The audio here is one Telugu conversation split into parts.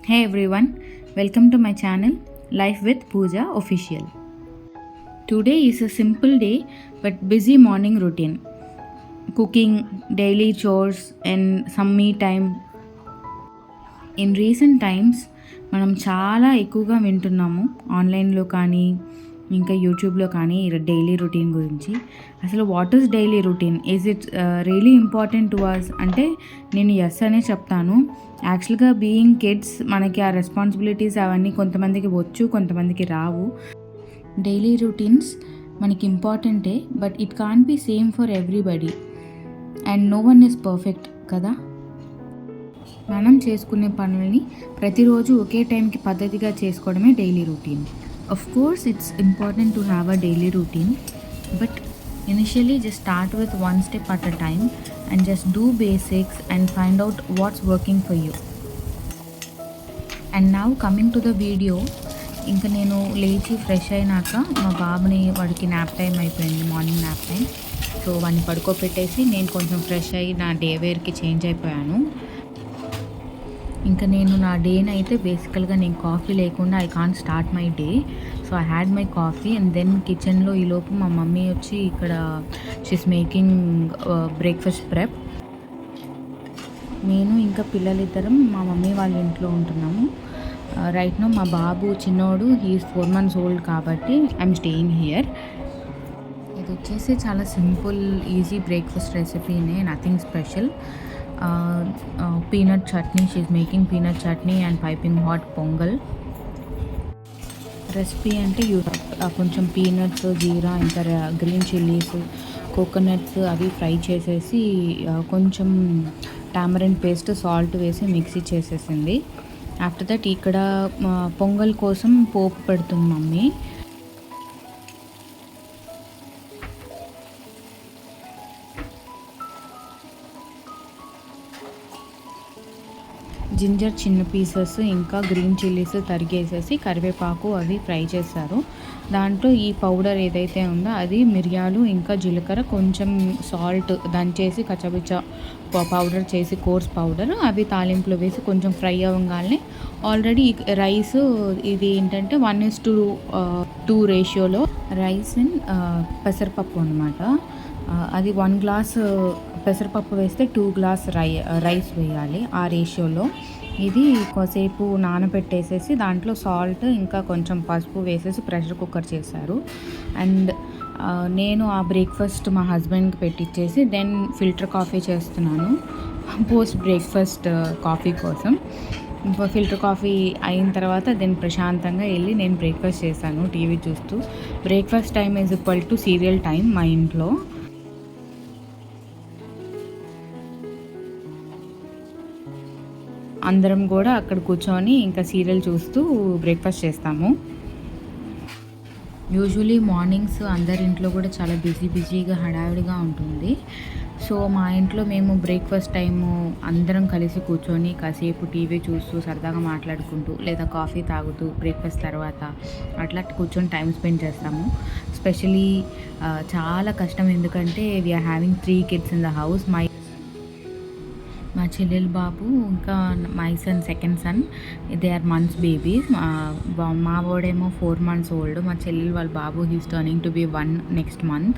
Hey everyone, welcome to my channel Life with Pooja Official. Today is a simple day but busy morning routine. Cooking, daily chores and some me time. In recent times మనం చాలా ఎక్కువగా వింటున్నాము ఆన్లైన్లో కానీ ఇంకా యూట్యూబ్లో కానీ డైలీ రొటీన్ గురించి. అసలు what is daily routine, is it really important to us అంటే నేను ఎస్ అనే చెప్తాను. యాక్చువల్గా బీయింగ్ కిడ్స్ మనకి ఆ రెస్పాన్సిబిలిటీస్ అవన్నీ కొంతమందికి వచ్చు, కొంతమందికి రావు. డైలీ రొటీన్స్ మనకి ఇంపార్టెంటే, but it can be same for everybody and no one is perfect కదా. మనం చేసుకునే పనులని ప్రతిరోజు ఒకే టైంకి పద్ధతిగా చేసుకోవడమే daily routine. Of course, it's important to have a daily routine, but initially just start with one step at a time and just do basics and find out what's working for you. And now coming to the video, ఇంకా నేను లేచి ఫ్రెష్ అయినాక మా బాబుని వాడికి న్యాప్ టైం అయిపోయింది, మార్నింగ్ న్యాప్ టైం. సో వాడిని పడుకోబెట్టేసి నేను కొంచెం ఫ్రెష్ అయ్యి నా డే వేర్కి చేంజ్ అయిపోయాను. ఇంకా నేను నా డేని అయితే బేసికల్గా నేను కాఫీ లేకుండా I can't start my day. So I had my coffee and then కిచెన్లో ఈలోపు మా మమ్మీ వచ్చి ఇక్కడ షీస్ మేకింగ్ బ్రేక్ఫాస్ట్ ప్రెప్. నేను ఇంకా పిల్లలిద్దరం మా మమ్మీ వాళ్ళ ఇంట్లో ఉంటున్నాము. రైట్ నో మా బాబు చిన్నోడు హీఈస్ 4 months ఓల్డ్ కాబట్టి ఐఎమ్ స్టేయింగ్ హియర్. ఇది వచ్చేసి చాలా సింపుల్ ఈజీ బ్రేక్ఫాస్ట్ రెసిపీనే, nothing special. peanut chutney, she's making peanut chutney and piping hot pongal. Recipe అంటే కొంచెం పీనట్స్, జీరా, ఇంకా గ్రీన్ చిల్లీస్, కోకోనట్స్ అవి ఫ్రై చేసేసి కొంచెం టామరిన్ పేస్ట్, సాల్ట్ వేసి మిక్సీ చేసేసింది. ఆఫ్టర్ దట్ ఇక్కడ పొంగల్ కోసం పోపు పెడుతుంది మమ్మీ. జింజర్ చిన్న పీసెస్, ఇంకా గ్రీన్ చిల్లీస్ తరిగేసేసి కరివేపాకు అవి ఫ్రై చేశారు. దాంట్లో ఈ పౌడర్ ఏదైతే ఉందో అది మిరియాలు, ఇంకా జీలకర్ర, కొంచెం సాల్ట్ దంచేసి కచ్చబిచ్చ పౌడర్ చేసి కోర్స్ పౌడర్ అవి తాలింపులో వేసి కొంచెం ఫ్రై అవ్వగానే ఆల్రెడీ రైస్ ఇది ఏంటంటే 1:2 రేషియోలో రైస్ అండ్ పెసరపప్పు అనమాట. అది 1 glass పెసరపప్పు వేస్తే 2 glass రైస్ వేయాలి ఆ రేషియోలో. ఇది కొద్దిసేపు నానబెట్టేసేసి దాంట్లో సాల్ట్ ఇంకా కొంచెం పసుపు వేసేసి ప్రెషర్ కుక్కర్ చేశారు. అండ్ నేను ఆ బ్రేక్ఫాస్ట్ మా హస్బెండ్కి పెట్టించేసి దెన్ ఫిల్టర్ కాఫీ చేస్తున్నాను పోస్ట్ బ్రేక్ఫాస్ట్ కాఫీ కోసం. ఫిల్టర్ కాఫీ అయిన తర్వాత దెన్ ప్రశాంతంగా వెళ్ళి నేను బ్రేక్ఫాస్ట్ చేశాను టీవీ చూస్తూ. Breakfast time is equal to serial time మా ఇంట్లో. అందరం కూడా అక్కడ కూర్చొని ఇంకా సీరియల్ చూస్తూ బ్రేక్ఫాస్ట్ చేస్తాము. యూజువలీ మార్నింగ్స్ అందరి ఇంట్లో కూడా చాలా బిజీగా హడావిడిగా ఉంటుంది. సో మా ఇంట్లో మేము బ్రేక్ఫాస్ట్ టైము అందరం కలిసి కూర్చొని కాసేపు టీవీ చూస్తూ సరదాగా మాట్లాడుకుంటూ లేదా కాఫీ తాగుతూ బ్రేక్ఫాస్ట్ తర్వాత అట్లా కూర్చొని టైం స్పెండ్ చేస్తాము. స్పెషలీ చాలా కష్టం, ఎందుకంటే we're having 3 kids in the house. మా చెల్లెలు బాబు ఇంకా my son second son, they are months babies. మా వాడేమో 4 months ఓల్డ్. మా చెల్లెలు వాళ్ళ బాబు he's turning to be 1 next month.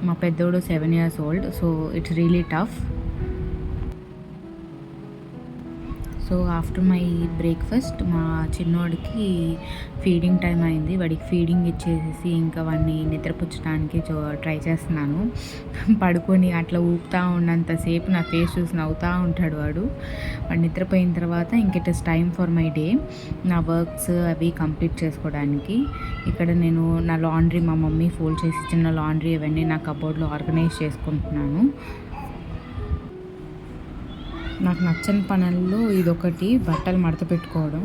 మా పెద్దోడు 7 years old. So it's really tough. So after my breakfast మా చిన్నోడికి ఫీడింగ్ టైం అయింది. వాడికి ఫీడింగ్ ఇచ్చేసేసి ఇంకా వాడిని నిద్రపుచ్చడానికి ట్రై చేస్తున్నాను. పడుకొని అట్లా ఊపుతూ ఉన్నంతసేపు నా ఫేస్ చూసి నవ్వుతూ ఉంటాడు వాడు నిద్రపోయిన తర్వాత. ఇంక it is time for my day, నా వర్క్స్ అవి కంప్లీట్ చేసుకోవడానికి. ఇక్కడ నేను నా లాండ్రీ మా మమ్మీ ఫోల్డ్ చేసి చిన్న లాండ్రీ అవన్నీ నా కబోర్డ్లో ఆర్గనైజ్ చేసుకుంటున్నాను. నాకు నచ్చని పనుల్లో ఇదొకటి, బట్టలు మడత పెట్టుకోవడం.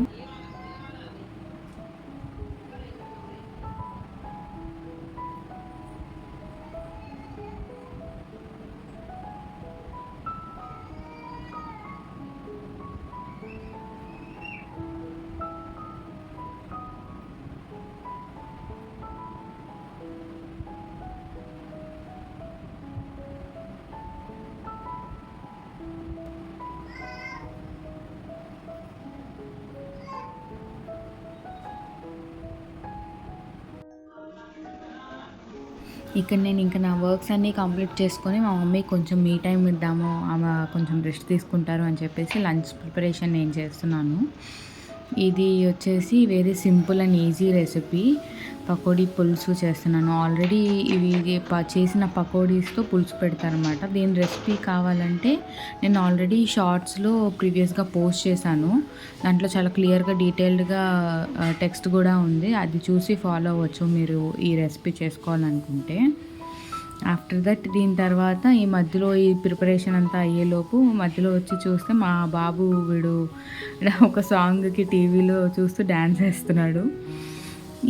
ఇక్కడ నేను ఇంకా నా వర్క్స్ అన్నీ కంప్లీట్ చేసుకొని మా మమ్మీకి కొంచెం మీ టైం ఇద్దాము, ఆమె కొంచెం రెస్ట్ తీసుకుంటారు అని చెప్పేసి లంచ్ ప్రిపరేషన్ నేను చేస్తున్నాను. ఇది వచ్చేసి very simple and easy recipe. Pakodi పులుసు చేస్తున్నాను. ఆల్రెడీ ఇవి చేసిన పకోడీస్తో పులుసు పెడతారనమాట. దీని రెసిపీ కావాలంటే నేను ఆల్రెడీ షార్ట్స్లో ప్రీవియస్గా పోస్ట్ చేశాను. దాంట్లో చాలా క్లియర్గా డీటెయిల్డ్గా టెక్స్ట్ కూడా ఉంది. అది చూసి ఫాలో అవ్వచ్చు మీరు ఈ రెసిపీ చేసుకోవాలనుకుంటే. ఆఫ్టర్ దట్ దీని తర్వాత ఈ మధ్యలో ఈ ప్రిపరేషన్ అంతా అయ్యేలోపు మధ్యలో వచ్చి చూస్తే మా బాబు వీడు ఒక సాంగ్కి టీవీలో చూస్తూ డ్యాన్స్ వేస్తున్నాడు.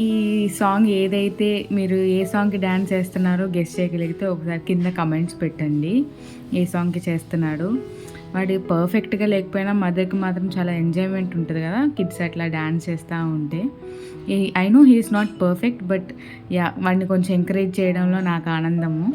ఈ సాంగ్ ఏదైతే మీరు ఏ సాంగ్కి డ్యాన్స్ చేస్తున్నారో గెస్ట్ చేయగలిగితే ఒకసారి కింద కమెంట్స్ పెట్టండి. ఏ సాంగ్కి చేస్తున్నాడు. వాడు పర్ఫెక్ట్గా లేకపోయినా మదర్కి మాత్రం చాలా ఎంజాయ్మెంట్ ఉంటుంది కదా కిడ్స్ అట్లా డ్యాన్స్ చేస్తూ ఉంటే. I know he is not perfect, but yeah వాడిని కొంచెం ఎంకరేజ్ చేయడంలో నాకు ఆనందము.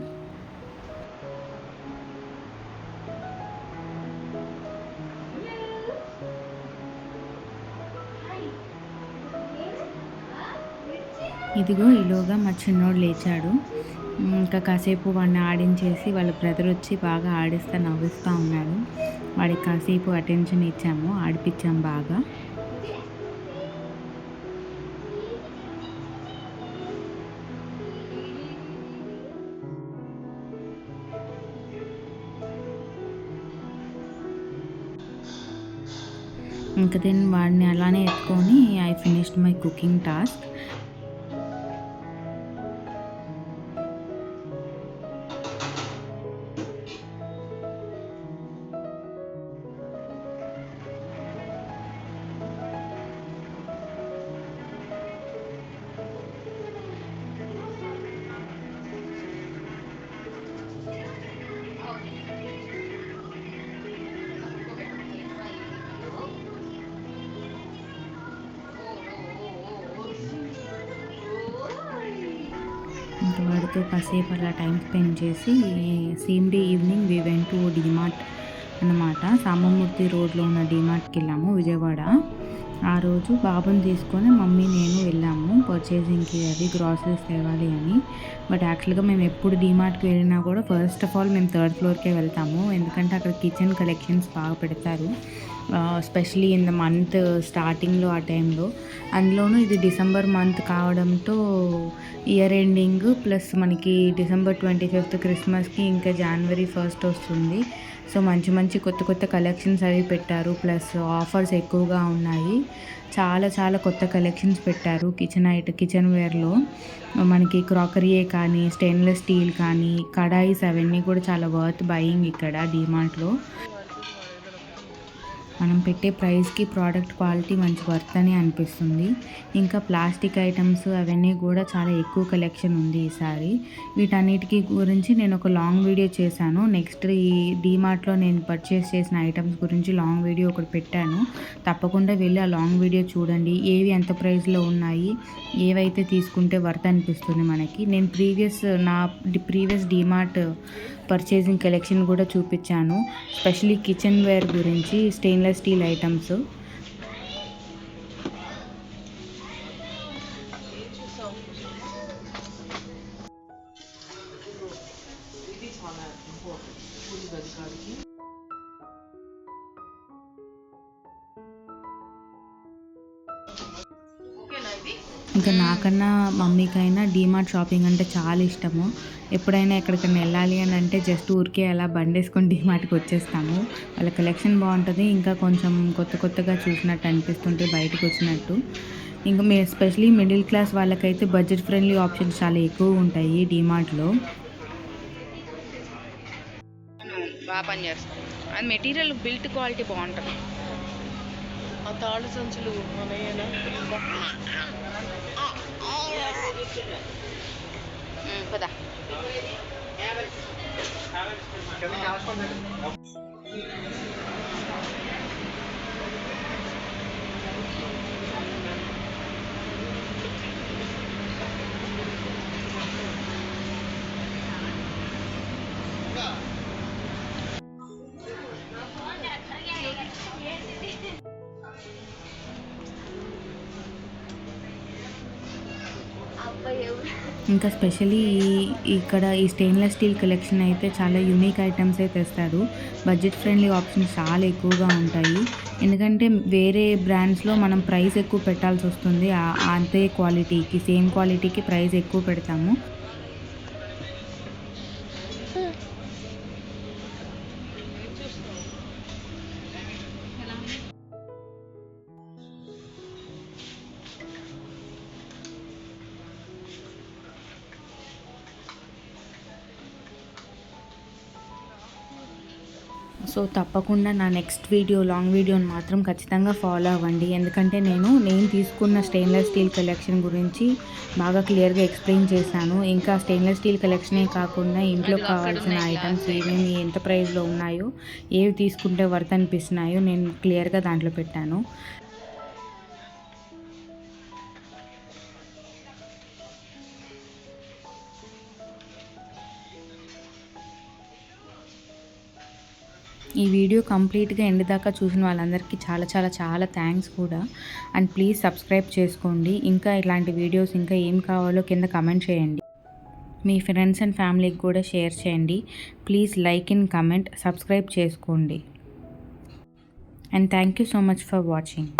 ఇదిగో ఈలోగా మా చిన్నోడు లేచాడు. ఇంకా కాసేపు వాడిని ఆడించేసి వాళ్ళ బ్రదర్ వచ్చి బాగా ఆడిస్తూ నవ్విస్తూ ఉన్నాడు. వాడికి కాసేపు అటెన్షన్ ఇచ్చాము, ఆడిపించాము బాగా. ఇంకా దెన్ వాడిని అలానే ఎత్తుకొని I finished my cooking task. ఇంకా వాడితో కాసేపు అలా టైం స్పెండ్ చేసి same day evening we went to DMart అన్నమాట. సాంబమూర్తి రోడ్లో ఉన్న డీమార్ట్కి వెళ్ళాము విజయవాడ. ఆ రోజు బాబుని తీసుకొని మమ్మీ నేను వెళ్ళాము పర్చేసింగ్కి, అది గ్రాసరీస్ తేవాలి అని. బట్ యాక్చువల్గా మేము ఎప్పుడు డీమార్ట్కి వెళ్ళినా కూడా ఫస్ట్ ఆఫ్ ఆల్ మేము థర్డ్ ఫ్లోర్కే వెళ్తాము, ఎందుకంటే అక్కడ కిచెన్ కలెక్షన్స్ బాగా పెడతారు. స్పెషలీ ఇన్ ద మంత్ స్టార్టింగ్లో ఆ టైంలో. అందులోనూ ఇది డిసెంబర్ మంత్ కావడంతో ఇయర్ ఎండింగ్ ప్లస్ మనకి డిసెంబర్ 25th క్రిస్మస్కి ఇంకా జనవరి 1st వస్తుంది. సో మంచి మంచి కొత్త కొత్త కలెక్షన్స్ అవి పెట్టారు. ప్లస్ ఆఫర్స్ ఎక్కువగా ఉన్నాయి. చాలా చాలా కొత్త కలెక్షన్స్ పెట్టారు కిచెన్ వేర్లో. మనకి క్రాకరీయే కానీ, స్టెయిన్లెస్ స్టీల్ కానీ, కడాయిస్ అవన్నీ కూడా చాలా వర్త్ బయింగ్ ఇక్కడ డీమార్ట్లో. మనం పెట్టే ప్రైస్కి ప్రోడక్ట్ క్వాలిటీ మంచి వర్త్ అని అనిపిస్తుంది. ఇంకా ప్లాస్టిక్ ఐటమ్స్ అవన్నీ కూడా చాలా ఎక్కువ కలెక్షన్ ఉంది ఈసారి. వీటన్నిటికీ గురించి నేను ఒక లాంగ్ వీడియో చేశాను. నెక్స్ట్ ఈ డీమార్ట్లో నేను పర్చేస్ చేసిన ఐటమ్స్ గురించి లాంగ్ వీడియో ఒకటి పెట్టాను. తప్పకుండా వెళ్ళి ఆ లాంగ్ వీడియో చూడండి. ఏవి ఎంత ప్రైస్లో ఉన్నాయి, ఏవైతే తీసుకుంటే వర్త్ అనిపిస్తుంది మనకి. నేను నా ప్రీవియస్ డీమార్ట్ పర్చేసింగ్ కలెక్షన్ కూడా చూపించాను, స్పెషలీ కిచెన్ వేర్ గురించి, స్టెయిన్లెస్ స్టీల్ ఐటమ్స్. ఇంకా నాకన్నా మమ్మీకైనా డీమార్ట్ షాపింగ్ అంటే చాలా ఇష్టము. ఎప్పుడైనా ఎక్కడికైనా వెళ్ళాలి అని అంటే జస్ట్ ఊరికే అలా బండేసుకొని డీమార్ట్కి వచ్చేస్తాము. వాళ్ళ కలెక్షన్ బాగుంటుంది, ఇంకా కొంచెం కొత్తగా చూసినట్టు అనిపిస్తుంటే బయటకు వచ్చినట్టు. ఇంకా ఎస్పెషలీ మిడిల్ క్లాస్ వాళ్ళకైతే బడ్జెట్ ఫ్రెండ్లీ ఆప్షన్స్ చాలా ఎక్కువ ఉంటాయి డీమార్ట్లో. బాగా పనిచేస్తాం, అది మెటీరియల్ బిల్ట్ క్వాలిటీ బాగుంటుంది. ఆ తాళ్ళు సంచులు పదా ఇంకా స్పెషలీ ఇక్కడ ఈ స్టెయిన్లెస్ స్టీల్ కలెక్షన్ అయితే చాలా యూనిక్ ఐటమ్సే తెస్తారు. బడ్జెట్ ఫ్రెండ్లీ ఆప్షన్స్ చాలా ఎక్కువగా ఉంటాయి. ఎందుకంటే వేరే బ్రాండ్స్‌లో మనం ప్రైస్ ఎక్కువ పెట్టాల్సొస్తుంది. అంతే క్వాలిటీకి, సేమ్ క్వాలిటీకి ప్రైస్ ఎక్కువ పెడతాము. సో తప్పకుండా నా నెక్స్ట్ లాంగ్ వీడియోని మాత్రం ఖచ్చితంగా ఫాలో అవ్వండి. ఎందుకంటే నేను తీసుకున్న స్టెయిన్లెస్ స్టీల్ కలెక్షన్ గురించి బాగా క్లియర్గా ఎక్స్ప్లెయిన్ చేశాను. ఇంకా స్టెయిన్లెస్ స్టీల్ కలెక్షనే కాకుండా ఇంట్లో కావాల్సిన ఐటమ్స్ ఏమేమి ఎంత ప్రైస్లో ఉన్నాయో, ఏవి తీసుకుంటే వర్త్ అనిపిస్తున్నాయో నేను క్లియర్గా దాంట్లో పెట్టాను. ఈ వీడియో కంప్లీట్గా ఎండ్ దాకా చూసిన వాళ్ళందరికీ చాలా చాలా చాలా థ్యాంక్స్ కూడా. అండ్ ప్లీజ్ సబ్స్క్రైబ్ చేసుకోండి. ఇంకా ఇలాంటి వీడియోస్ ఇంకా ఏం కావాలో కింద కమెంట్ చేయండి. మీ ఫ్రెండ్స్ అండ్ ఫ్యామిలీకి కూడా షేర్ చేయండి. Please like and comment, subscribe చేసుకోండి. And thank you so much for watching.